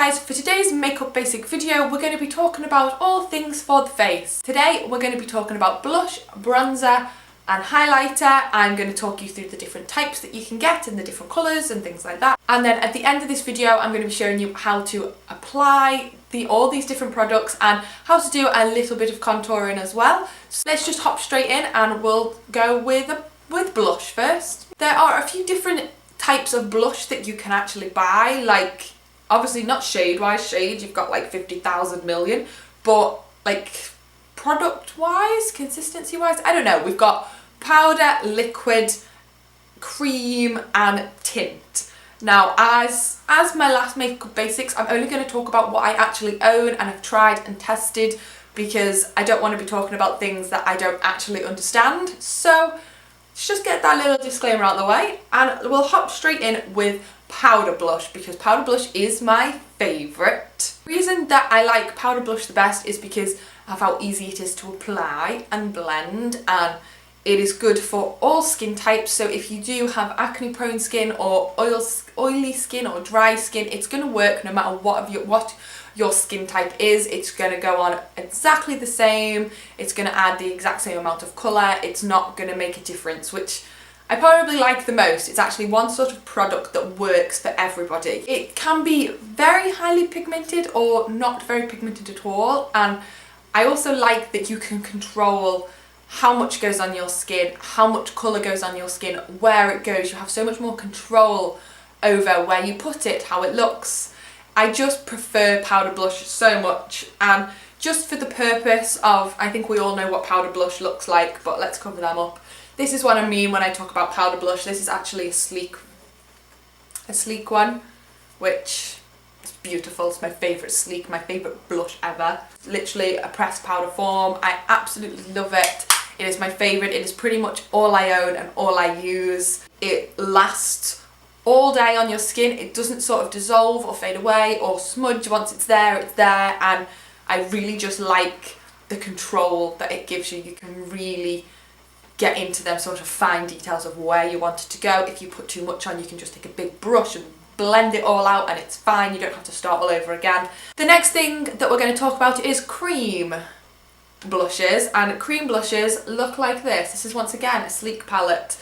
guys, for today's makeup basic video we're going to be talking about all things for the face. Today we're going to be talking about blush, bronzer and highlighter. I'm going to talk you through the different types that you can get and the different colours and things like that. And then at the end of this video I'm going to be showing you how to apply all these different products and how to do a little bit of contouring as well. So let's just hop straight in and we'll go with blush first. There are a few different types of blush that you can actually buy, like obviously not shade wise, you've got like 50,000 million, but like product wise, consistency wise, I don't know. We've got powder, liquid, cream and tint. Now as my last makeup basics, I'm only going to talk about what I actually own and have tried and tested, because I don't want to be talking about things that I don't actually understand. So let's just get that little disclaimer out of the way and we'll hop straight in with powder blush, because powder blush is my favourite. The reason that I like powder blush the best is because of how easy it is to apply and blend, and it is good for all skin types. So if you do have acne prone skin or oily skin or dry skin, it's going to work no matter what your skin type is. It's going to go on exactly the same, it's going to add the exact same amount of colour, it's not going to make a difference, which I probably like the most. It's actually one sort of product that works for everybody. It can be very highly pigmented or not very pigmented at all, and I also like that you can control how much goes on your skin, how much colour goes on your skin, where it goes. You have so much more control over where you put it, how it looks. I just prefer powder blush so much, and just for the purpose of, I think we all know what powder blush looks like, but let's cover them up. This is what I mean when I talk about powder blush. This is actually a sleek one, which is beautiful. It's my favourite sleek, my favourite blush ever. It's literally a pressed powder form. I absolutely love it. It is my favourite. It is pretty much all I own and all I use. It lasts all day on your skin. It doesn't sort of dissolve or fade away or smudge. Once it's there, and I really just like the control that it gives you. You can really get into them sort of fine details of where you want it to go. If you put too much on, you can just take a big brush and blend it all out and it's fine. You don't have to start all over again. The next thing that we're going to talk about is cream blushes, and cream blushes look like this. This is once again a sleek palette,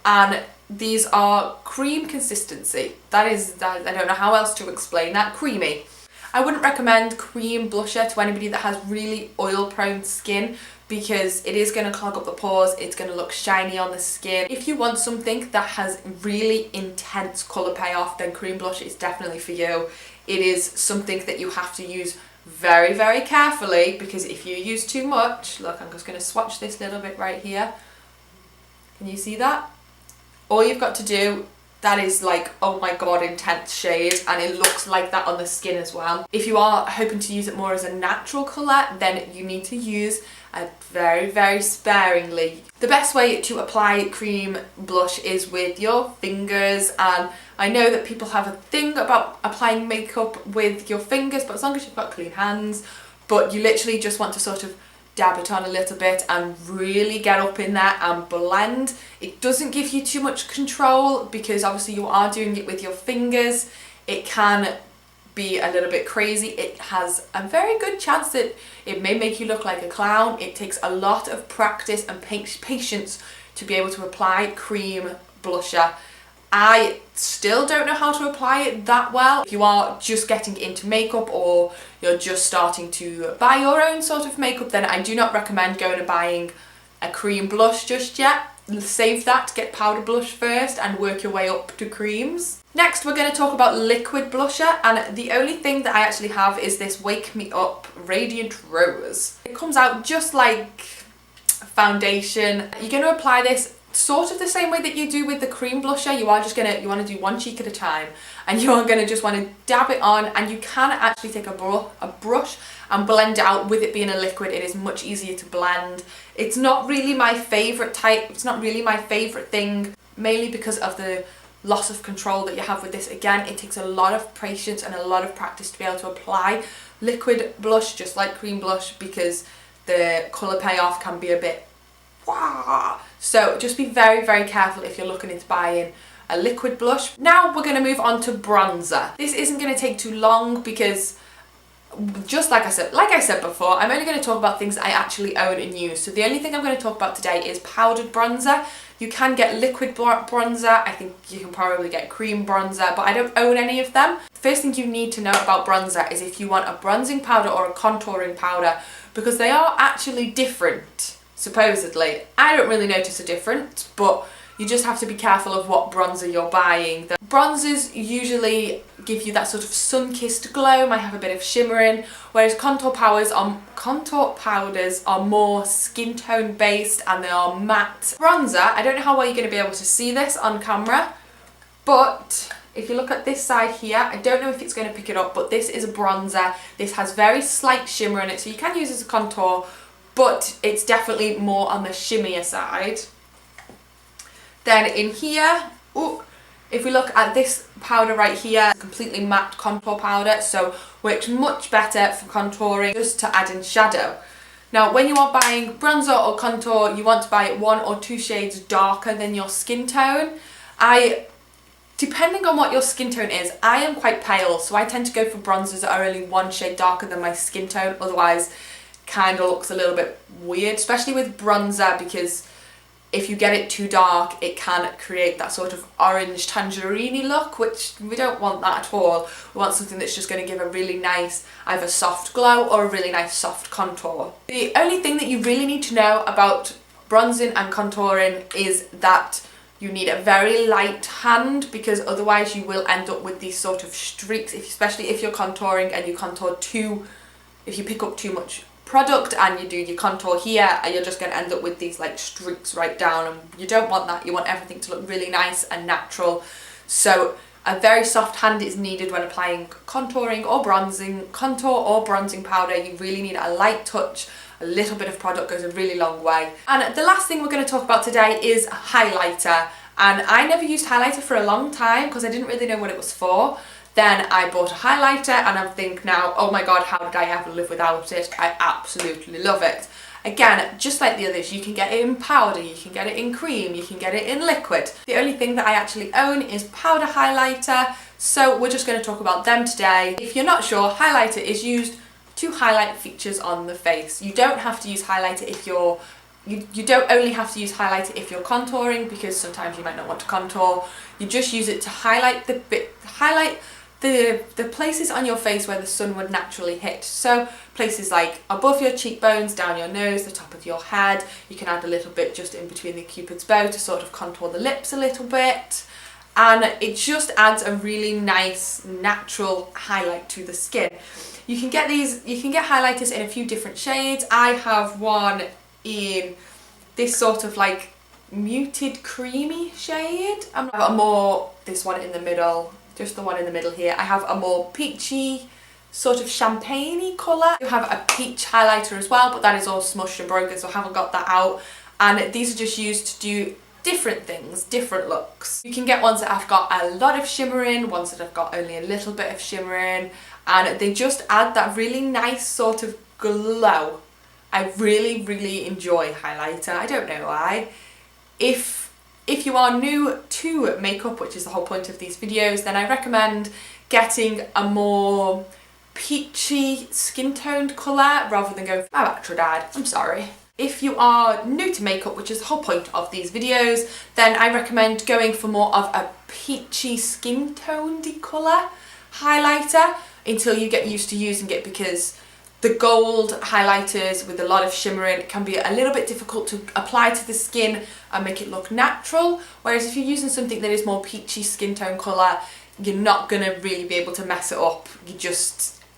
and these are cream consistency. I don't know how else to explain that. Creamy. I wouldn't recommend cream blusher to anybody that has really oil prone skin, because it is going to clog up the pores, it's going to look shiny on the skin. If you want something that has really intense colour payoff, then cream blush is definitely for you. It is something that you have to use very, very carefully, because if you use too much, look, I'm just going to swatch this little bit right here. Can you see that? All you've got to do, that is like, oh my god, intense shade, and it looks like that on the skin as well. If you are hoping to use it more as a natural colour, then you need to use it very, very sparingly. The best way to apply cream blush is with your fingers, and I know that people have a thing about applying makeup with your fingers, but as long as you've got clean hands, but you literally just want to sort of dab it on a little bit and really get up in there and blend. It doesn't give you too much control, because obviously you are doing it with your fingers. It can be a little bit crazy. It has a very good chance that it may make you look like a clown. It takes a lot of practice and patience to be able to apply cream blusher. I still don't know how to apply it that well. If you are just getting into makeup or you're just starting to buy your own sort of makeup, then I do not recommend going and buying a cream blush just yet. Save that, get powder blush first and work your way up to creams. Next we're going to talk about liquid blusher, and the only thing that I actually have is this Wake Me Up Radiant Rose. It comes out just like foundation. You're going to apply this sort of the same way that you do with the cream blusher. You want to do one cheek at a time, and you are going to just want to dab it on, and you can actually take a brush and blend it out. With it being a liquid, it is much easier to blend. It's not really my favourite type, it's not really my favourite thing, mainly because of the loss of control that you have with this. Again, it takes a lot of patience and a lot of practice to be able to apply liquid blush just like cream blush, because the colour payoff can be a bit wah. So just be very, very careful if you're looking into buying a liquid blush. Now we're going to move on to bronzer. This isn't going to take too long because just like I said before, I'm only going to talk about things I actually own and use. So the only thing I'm going to talk about today is powdered bronzer. You can get liquid bronzer. I think you can probably get cream bronzer, but I don't own any of them. The first thing you need to know about bronzer is if you want a bronzing powder or a contouring powder, because they are actually different, supposedly. I don't really notice a difference, but you just have to be careful of what bronzer you're buying. The bronzers usually give you that sort of sun-kissed glow, might have a bit of shimmering, whereas contour powders are more skin tone based and they are matte. Bronzer, I don't know how well you're going to be able to see this on camera, but if you look at this side here, I don't know if it's going to pick it up, but this is a bronzer. This has very slight shimmer in it, so you can use it as a contour, but it's definitely more on the shimmier side. Then in here, if we look at this powder right here, completely matte contour powder, so works much better for contouring, just to add in shadow. Now, when you are buying bronzer or contour, you want to buy it 1 or 2 shades darker than your skin tone. Depending on what your skin tone is, I am quite pale, so I tend to go for bronzers that are only 1 shade darker than my skin tone, otherwise kind of looks a little bit weird, especially with bronzer, because if you get it too dark, it can create that sort of orange tangerine look, which we don't want that at all. We want something that's just going to give a really nice either soft glow or a really nice soft contour. The only thing that you really need to know about bronzing and contouring is that you need a very light hand, because otherwise you will end up with these sort of streaks, especially if you're contouring and you if you pick up too much product and you do your contour here, and you're just going to end up with these like streaks right down, and you don't want that. You want everything to look really nice and natural. So a very soft hand is needed when applying contouring or bronzing, contour or bronzing powder. You really need a light touch. A little bit of product goes a really long way. And the last thing we're going to talk about today is highlighter. And I never used highlighter for a long time because I didn't really know what it was for. Then I bought a highlighter and I think now, oh my god, how did I ever live without it? I absolutely love it. Again, just like the others, you can get it in powder, you can get it in cream, you can get it in liquid. The only thing that I actually own is powder highlighter, so we're just going to talk about them today. If you're not sure, highlighter is used to highlight features on the face. You don't have to use highlighter if you're you don't only have to use highlighter if you're contouring, because sometimes you might not want to contour. You just use it to highlight the places on your face where the sun would naturally hit. So places like above your cheekbones, down your nose, the top of your head. You can add a little bit just in between the cupid's bow to sort of contour the lips a little bit. And it just adds a really nice natural highlight to the skin. You can get highlighters in a few different shades. I have one in this sort of like muted creamy shade. I have this one in the middle, just the one in the middle here. I have a more peachy sort of champagne-y colour. I have a peach highlighter as well, but that is all smushed and broken, so I haven't got that out. And these are just used to do different things, different looks. You can get ones that have got a lot of shimmer in, ones that have got only a little bit of shimmer in, and they just add that really nice sort of glow. I really, really enjoy highlighter. I don't know why. If you are new to makeup, which is the whole point of these videos, then I recommend getting a more peachy skin toned colour rather than going for my Dad. I'm sorry. If you are new to makeup, which is the whole point of these videos, then I recommend going for more of a peachy skin toned colour highlighter until you get used to using it, because the gold highlighters with a lot of shimmer in can be a little bit difficult to apply to the skin and make it look natural, whereas if you're using something that is more peachy skin tone colour, you're not going to really be able to mess it up.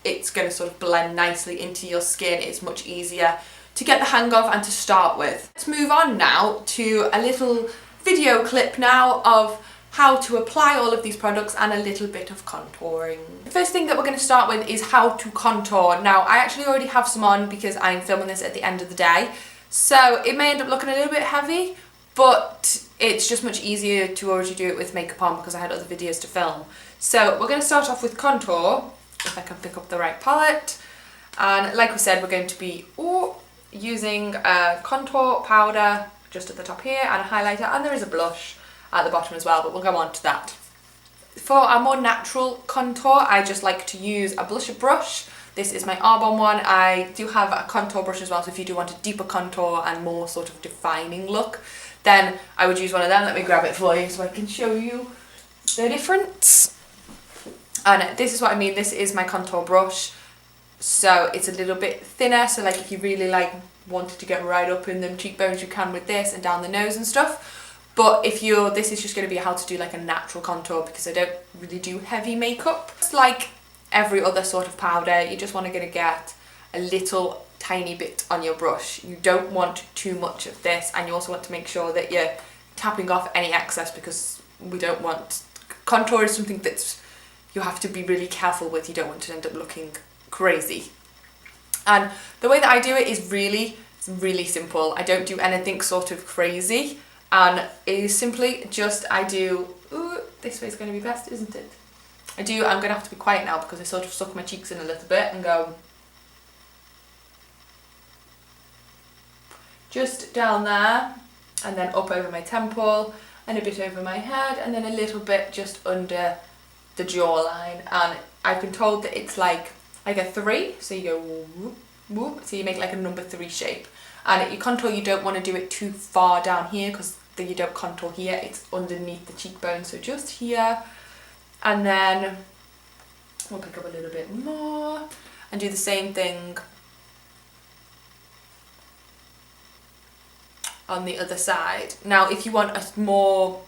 It's going to sort of blend nicely into your skin. It's much easier to get the hang of and to start with. Let's move on now to a little video clip now of how to apply all of these products and a little bit of contouring. The first thing that we're going to start with is how to contour. Now, I actually already have some on because I'm filming this at the end of the day, so it may end up looking a little bit heavy, but it's just much easier to already do it with makeup on because I had other videos to film. So we're going to start off with contour, if I can pick up the right palette. And like we said, we're going to be using a contour powder just at the top here and a highlighter, and there is a blush. at the bottom as well, but we'll go on to that. For a more natural contour, I just like to use a blusher brush. This is my Arbonne one. I do have a contour brush as well, so if you do want a deeper contour and more sort of defining look, then I would use one of them. Let me grab it for you so I can show you the difference. And this is what I mean, this is my contour brush. So it's a little bit thinner, so like if you really like wanted to get right up in them cheekbones, you can with this, and down the nose and stuff. But if you're, this is just going to be how to do like a natural contour, because I don't really do heavy makeup. It's like every other sort of powder, you just want to get a little tiny bit on your brush. You don't want too much of this, and you also want to make sure that you're tapping off any excess, because we don't want, contour is something that you have to be really careful with. You don't want to end up looking crazy. And the way that I do it is it's really simple. I don't do anything sort of crazy. And it is simply just, I do, ooh, this way's going to be best, isn't it? I'm going to have to be quiet now because I sort of suck my cheeks in a little bit and go just down there, and then up over my temple, and a bit over my head, and then a little bit just under the jawline. And I've been told that it's like a 3, so you go whoop, whoop, so you make like a number 3 shape. And your contour, you don't want to do it too far down here, because then you don't contour here, it's underneath the cheekbone, so just here. And then we'll pick up a little bit more and do the same thing on the other side. Now if you want a more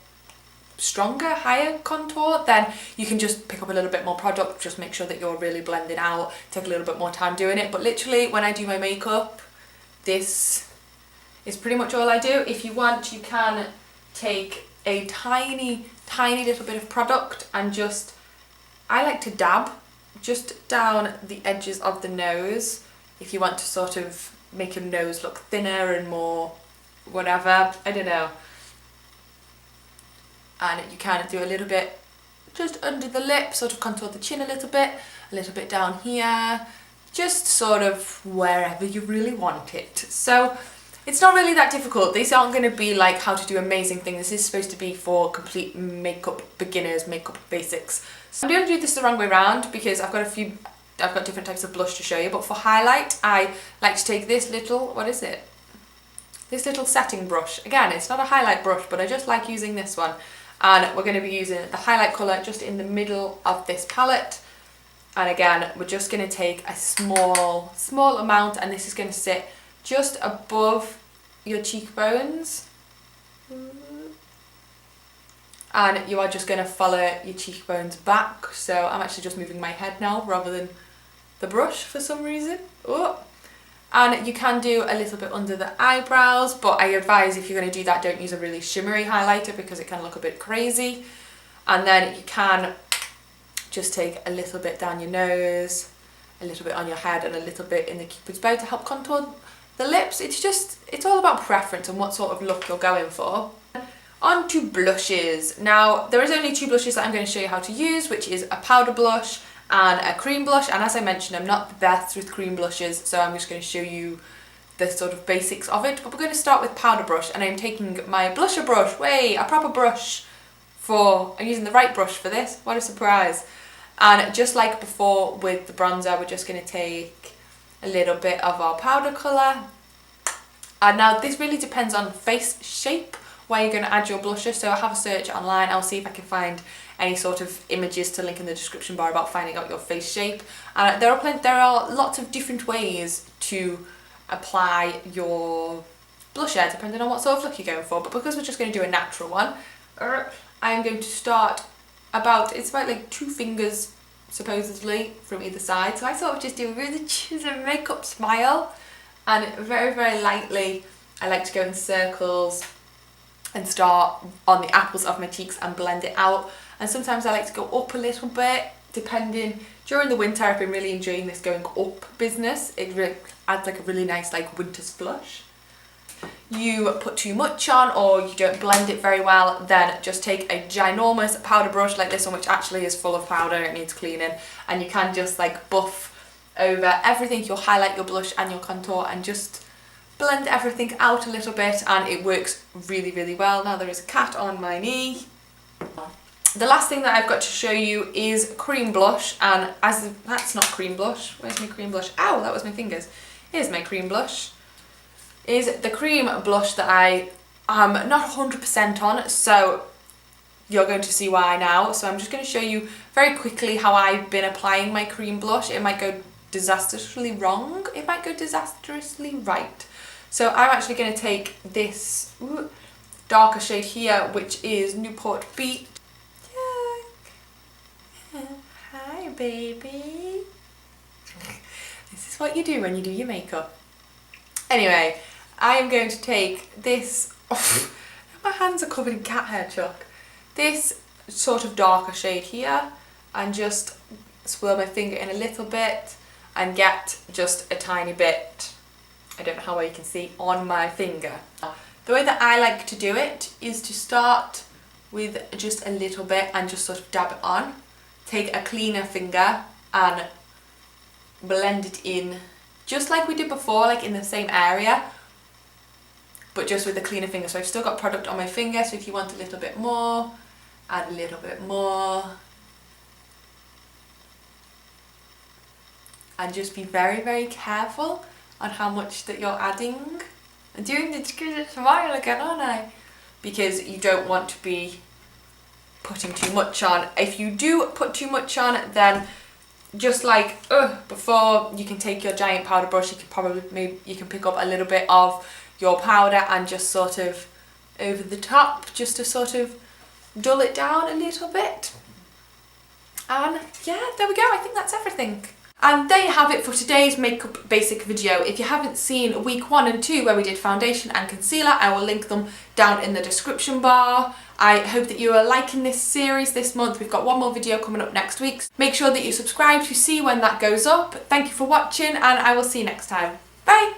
stronger, higher contour, then you can just pick up a little bit more product, just make sure that you're really blending out, take a little bit more time doing it. But literally when I do my makeup, this is pretty much all I do. If you want, you can take a tiny little bit of product and just, I like to dab just down the edges of the nose if you want to sort of make your nose look thinner and more whatever, I don't know. And you can do a little bit just under the lip, sort of contour the chin a little bit down here, just sort of wherever you really want it. So it's not really that difficult. These aren't going to be like how to do amazing things. This is supposed to be for complete makeup beginners, makeup basics. So I'm going to do this the wrong way around because I've got different types of blush to show you. But for highlight, I like to take this little, what is it? This little setting brush. Again, it's not a highlight brush, but I just like using this one. And we're going to be using the highlight colour just in the middle of this palette. And again, we're just going to take a small amount, and this is going to sit just above your cheekbones. And you are just going to follow your cheekbones back. So I'm actually just moving my head now rather than the brush for some reason. Oh. And you can do a little bit under the eyebrows, but I advise if you're going to do that, don't use a really shimmery highlighter because it can look a bit crazy. And then you can just take a little bit down your nose, a little bit on your head, and a little bit in the cupid's bow to help contour the lips. It's all about preference and what sort of look you're going for. On to blushes. Now, there is only 2 blushes that I'm going to show you how to use, which is a powder blush and a cream blush. And as I mentioned, I'm not the best with cream blushes, so I'm just going to show you the sort of basics of it. But we're going to start with powder brush, and I'm taking my blusher brush, a proper brush I'm using the right brush for this, what a surprise. And just like before with the bronzer, we're just going to take a little bit of our powder colour. And now this really depends on face shape where you're going to add your blusher, so I'll have a search online. I'll see if I can find any sort of images to link in the description bar about finding out your face shape. And there are lots of different ways to apply your blusher depending on what sort of look you're going for. But because we're just going to do a natural one, I'm going to start it's about like 2 fingers supposedly from either side. So I sort of just do a makeup smile, and very, very lightly I like to go in circles and start on the apples of my cheeks and blend it out. And sometimes I like to go up a little bit, depending. During the winter I've been really enjoying this going up business. It really adds like a really nice like winter flush. You put too much on or you don't blend it very well, then just take a ginormous powder brush like this one, which actually is full of powder, it needs cleaning, and you can just like buff over everything. You'll highlight your blush and your contour and just blend everything out a little bit, and it works really, really well. Now there is a cat on my knee. The last thing that I've got to show you is cream blush, and that's not cream blush. Where's my cream blush? Ow, that was my fingers. Here's my cream blush. Is the cream blush that I am not 100% on, so you're going to see why now. So I'm just going to show you very quickly how I've been applying my cream blush. It might go disastrously wrong, it might go disastrously right. So I'm actually going to take this darker shade here, which is Newport Beach. Hi baby. This is what you do when you do your makeup. Anyway, I am going to take this, my hands are covered in cat hair, Chuck. This sort of darker shade here, and just swirl my finger in a little bit and get just a tiny bit, I don't know how well you can see, on my finger. The way that I like to do it is to start with just a little bit and just sort of dab it on. Take a cleaner finger and blend it in just like we did before, like in the same area, but just with a cleaner finger. So I've still got product on my finger, so if you want a little bit more, add a little bit more. And just be very, very careful on how much that you're adding. I'm doing the smile again, aren't I? Because you don't want to be putting too much on. If you do put too much on, then just like before, you can take your giant powder brush, you can pick up a little bit of your powder and just sort of over the top, just to sort of dull it down a little bit. And yeah, there we go. I think that's everything. And there you have it for today's makeup basic video. If you haven't seen week 1 and 2 where we did foundation and concealer, I will link them down in the description bar. I hope that you are liking this series this month. We've got one more video coming up next week. Make sure that you subscribe to see when that goes up. Thank you for watching, and I will see you next time. Bye!